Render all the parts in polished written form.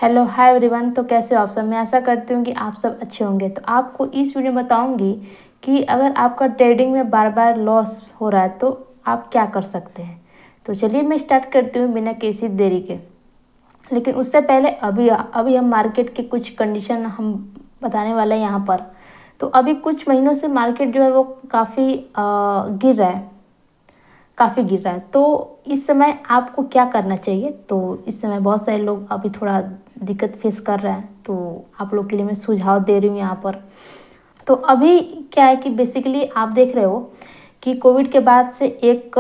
Hello hi everyone. तो कैसे हो आप सब? मैं आशा करती हूँ कि आप सब अच्छे होंगे। तो आपको इस वीडियो में बताऊँगी कि अगर आपका ट्रेडिंग में बार बार लॉस हो रहा है तो आप क्या कर सकते हैं। तो चलिए मैं स्टार्ट करती हूँ बिना किसी देरी के। लेकिन उससे पहले अभी हम मार्केट के कुछ कंडीशन हम बताने वाले हैं यहाँ पर। तो अभी कुछ महीनों से मार्केट जो है वो काफ़ी गिर रहा है, काफ़ी गिर रहा है। तो इस समय आपको क्या करना चाहिए? तो इस समय बहुत सारे लोग अभी थोड़ा दिक्कत फेस कर रहे हैं, तो आप लोग के लिए मैं सुझाव दे रही हूँ यहाँ पर। तो अभी क्या है कि बेसिकली आप देख रहे हो कि कोविड के बाद से एक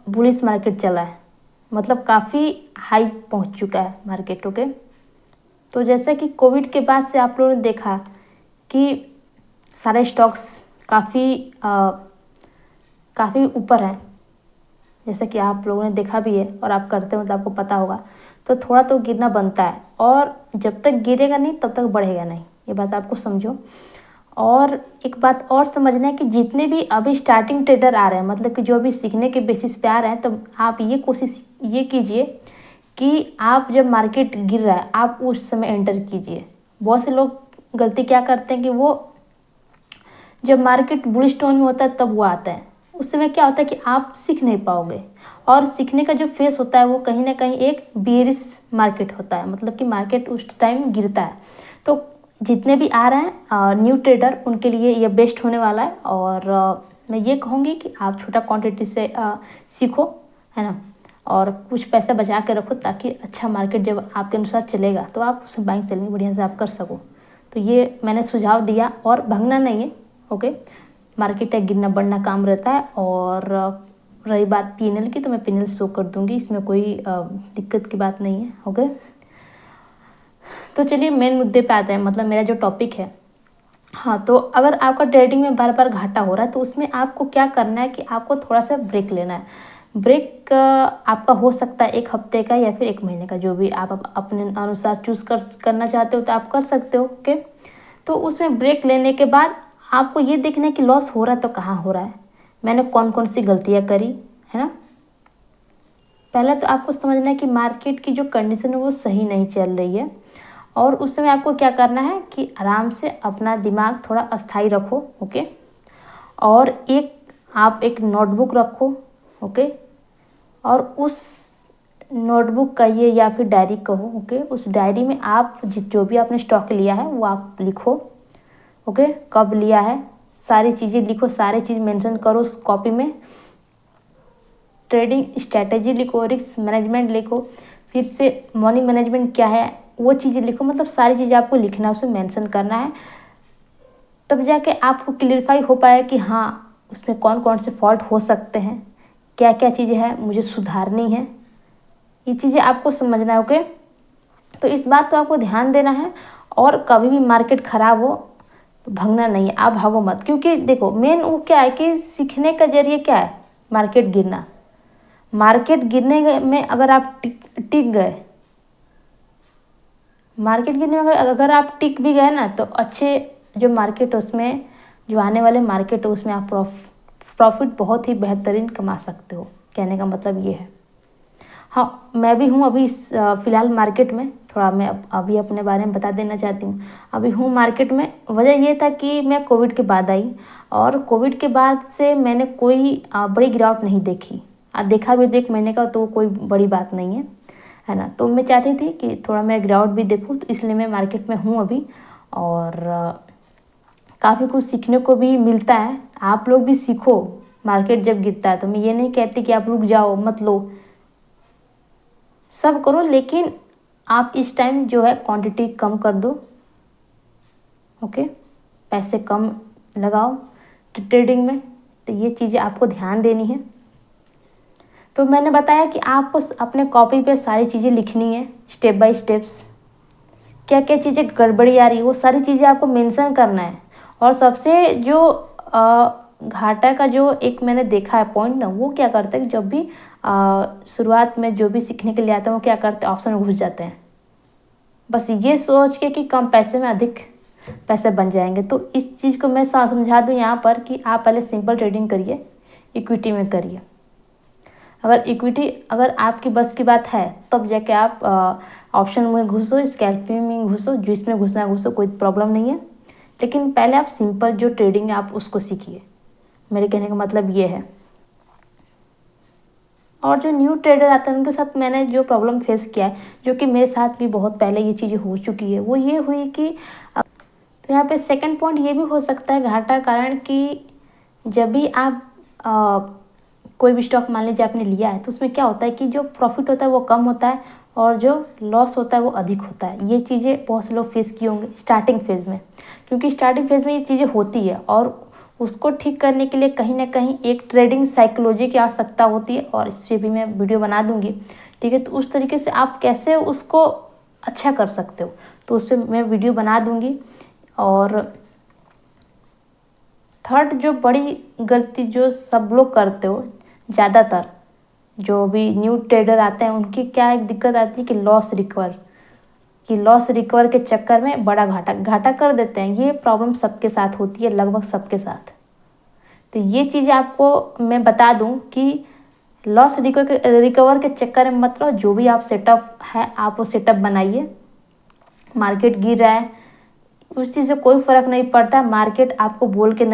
बुलिश मार्केट चला है, मतलब काफ़ी हाई पहुँच चुका है मार्केट। ओके, तो जैसा कि कोविड के बाद से आप लोगों ने देखा कि सारे स्टॉक्स काफ़ी ऊपर हैं, जैसा कि आप लोगों ने देखा भी है और आप करते हो तो आपको पता होगा। तो थोड़ा तो गिरना बनता है, और जब तक गिरेगा नहीं तब तक बढ़ेगा नहीं, ये बात आपको समझो। और एक बात और समझना है कि जितने भी अभी स्टार्टिंग ट्रेडर आ रहे हैं, मतलब कि जो अभी सीखने के बेसिस पे आ रहे हैं, तो आप ये कोशिश ये कीजिए कि आप जब मार्केट गिर रहा है आप उस समय एंटर कीजिए। बहुत से लोग गलती क्या करते हैं कि वो जब मार्केट बुलिश टोन में होता है तब वो आता है, उस समय क्या होता है कि आप सीख नहीं पाओगे। और सीखने का जो फेस होता है वो कहीं ना कहीं एक बेयरिश मार्केट होता है, मतलब कि मार्केट उस टाइम गिरता है। तो जितने भी आ रहे हैं न्यू ट्रेडर, उनके लिए ये बेस्ट होने वाला है। और मैं ये कहूँगी कि आप छोटा क्वांटिटी से सीखो, है ना, और कुछ पैसा बचा के रखो, ताकि अच्छा मार्केट जब आपके अनुसार चलेगा तो आप उसमें बाइंग सेलिंग बढ़िया से आप कर सको। तो ये मैंने सुझाव दिया, और भागना नहीं है। ओके, मार्केट का गिरना बढ़ना काम रहता है। और रही बात पीएनएल की, तो मैं पीएनएल शो कर दूंगी, इसमें कोई दिक्कत की बात नहीं है। ओके, तो चलिए मेन मुद्दे पे आते हैं, मतलब मेरा जो टॉपिक है। हाँ, तो अगर आपका ट्रेडिंग में बार बार घाटा हो रहा है तो उसमें आपको क्या करना है कि आपको थोड़ा सा ब्रेक लेना है। ब्रेक आपका हो सकता है 1 हफ्ते का या फिर 1 महीने का, जो भी आप अपने अनुसार चूज करना चाहते हो तो आप कर सकते हो। ओके, तो उसमें ब्रेक लेने के बाद आपको ये देखना है कि लॉस हो रहा है तो कहाँ हो रहा है, मैंने कौन कौन सी गलतियाँ करी, है ना। पहले तो आपको समझना है कि मार्केट की जो कंडीशन है वो सही नहीं चल रही है, और उस समय आपको क्या करना है कि आराम से अपना दिमाग थोड़ा अस्थाई रखो। ओके, और आप एक नोटबुक रखो। ओके, और उस नोटबुक कहिए या फिर डायरी कहो। ओके, उस डायरी में आप जो भी आपने स्टॉक लिया है वो आप लिखो। ओके, कब लिया है सारी चीज़ें लिखो, सारी चीज़ मेंशन करो उस कॉपी में। ट्रेडिंग स्ट्रैटेजी लिखो, रिस्क मैनेजमेंट लिखो, फिर से मनी मैनेजमेंट क्या है वो चीज़ें लिखो। मतलब सारी चीज़ें आपको लिखना है, उसमें मेंशन करना है, तब जाके आपको क्लियरफाई हो पाए कि हाँ उसमें कौन कौन से फॉल्ट हो सकते हैं, क्या क्या चीज़ें हैं मुझे सुधारनी है, ये चीज़ें आपको समझना है। ओके, तो इस बात को आपको ध्यान देना है। और कभी भी मार्केट ख़राब हो तो भागना नहीं है, आप भागो मत। क्योंकि देखो मेन वो क्या है कि सीखने का जरिए क्या है, मार्केट गिरना। मार्केट गिरने में अगर आप टिक गए, मार्केट गिरने में अगर आप टिक भी गए ना, तो अच्छे जो मार्केट उसमें जो आने वाले मार्केट है उसमें आप प्रॉफिट बहुत ही बेहतरीन कमा सकते हो। कहने का मतलब ये है। हाँ, मैं भी हूँ अभी फ़िलहाल मार्केट में। थोड़ा मैं अभी अपने बारे में बता देना चाहती हूँ। अभी हूँ मार्केट में। वजह ये था कि मैं कोविड के बाद आई, और कोविड के बाद से मैंने कोई बड़ी गिरावट नहीं देखी। देखा भी 1 महीने का तो कोई बड़ी बात नहीं है ना। तो मैं चाहती थी कि थोड़ा मैं गिरावट भी देखूँ, तो इसलिए मैं मार्केट में हूँ अभी। और काफ़ी कुछ सीखने को भी मिलता है। आप लोग भी सीखो मार्केट जब गिरता है। तो मैं ये नहीं कहती कि आप रुक जाओ, मत लो, सब करो, लेकिन आप इस टाइम जो है क्वांटिटी कम कर दो। ओके, पैसे कम लगाओ ट्रेडिंग में। तो ये चीज़ें आपको ध्यान देनी है। तो मैंने बताया कि आपको अपने कॉपी पे सारी चीज़ें लिखनी है, स्टेप बाय स्टेप्स। क्या क्या चीज़ें गड़बड़ी आ रही है वो सारी चीज़ें आपको मेंशन करना है। और सबसे जो घाटा का जो एक मैंने देखा है पॉइंट ना, वो क्या करते हैं जब भी शुरुआत में जो भी सीखने के लिए आते हैं वो क्या करते हैं, ऑप्शन में घुस जाते हैं, बस ये सोच के कि कम पैसे में अधिक पैसे बन जाएंगे। तो इस चीज़ को मैं समझा दूँ यहाँ पर कि आप पहले सिंपल ट्रेडिंग करिए, इक्विटी में करिए। अगर इक्विटी अगर आपकी बस की बात है तब जाके आप ऑप्शन में घुसो, स्कैल्पिंग में घुसो, जिसमें घुसना घुसो, कोई प्रॉब्लम नहीं है। लेकिन पहले आप सिंपल जो ट्रेडिंग है आप उसको सीखिए, मेरे कहने का मतलब ये है। और जो न्यू ट्रेडर आते हैं उनके साथ मैंने जो प्रॉब्लम फेस किया है, जो कि मेरे साथ भी बहुत पहले ये चीज़ें हो चुकी है, वो ये हुई कि तो यहाँ पे सेकंड पॉइंट ये भी हो सकता है घाटा कारण कि जब भी आप कोई भी स्टॉक मान लीजिए आपने लिया है तो उसमें क्या होता है कि जो प्रॉफिट होता है वो कम होता है और जो लॉस होता है वो अधिक होता है। ये चीज़ें बहुत से लोग फेस किए होंगे स्टार्टिंग फेज़ में, क्योंकि स्टार्टिंग फेज़ में ये चीज़ें होती है और उसको ठीक करने के लिए कहीं ना कहीं एक ट्रेडिंग साइकोलॉजी की आवश्यकता होती है, और इस पर भी मैं वीडियो बना दूंगी। ठीक है, तो उस तरीके से आप कैसे उसको अच्छा कर सकते हो तो उस पर मैं वीडियो बना दूंगी। और थर्ड जो बड़ी गलती जो सब लोग करते हो, ज़्यादातर जो भी न्यू ट्रेडर आते हैं उनकी क्या एक दिक्कत आती है कि लॉस रिकवर के चक्कर में बड़ा घाटा कर देते हैं। ये प्रॉब्लम सबके साथ होती है, लगभग सबके साथ। तो ये चीज़ें आपको मैं बता दूं कि लॉस रिकवर के चक्कर में मत रहो। जो भी आप सेटअप है आप वो सेटअप बनाइए। मार्केट गिर रहा है उस चीज़ से कोई फ़र्क नहीं पड़ता। मार्केट आपको बोल के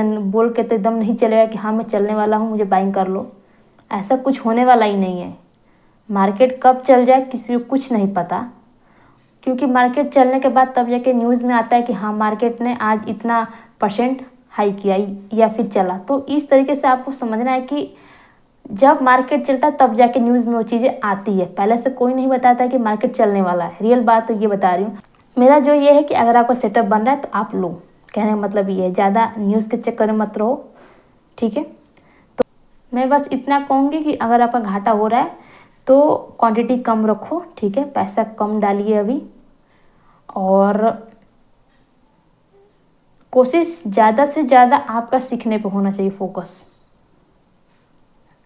तो एकदम नहीं चलेगा कि हाँ मैं चलने वाला हूँ मुझे बाइंग कर लो, ऐसा कुछ होने वाला ही नहीं है। मार्केट कब चल जाए किसी को कुछ नहीं पता, क्योंकि मार्केट चलने के बाद तब जाके न्यूज़ में आता है कि हाँ मार्केट ने आज इतना % हाई किया या फिर चला। तो इस तरीके से आपको समझना है कि जब मार्केट चलता है तब जाके न्यूज़ में वो चीज़ें आती है, पहले से कोई नहीं बताता है कि मार्केट चलने वाला है। रियल बात तो ये बता रही हूँ। मेरा जो ये है कि अगर आपका सेटअप बन रहा है तो आप लो, कहने का मतलब ये है ज़्यादा न्यूज़ के चक्कर में मत रहो। ठीक है, तो मैं बस इतना कहूँगी कि अगर आपका घाटा हो रहा है तो क्वांटिटी कम रखो। ठीक है, पैसा कम डालिए अभी, और कोशिश ज़्यादा से ज़्यादा आपका सीखने पे होना चाहिए फोकस।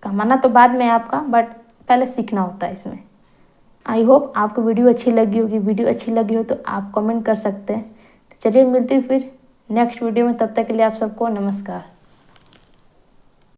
कमाना तो बाद में आपका, बट पहले सीखना होता है इसमें। आई होप आपको वीडियो अच्छी लगी होगी। वीडियो अच्छी लगी हो तो आप कमेंट कर सकते हैं। तो चलिए मिलते हैं फिर नेक्स्ट वीडियो में, तब तक के लिए आप सबको नमस्कार।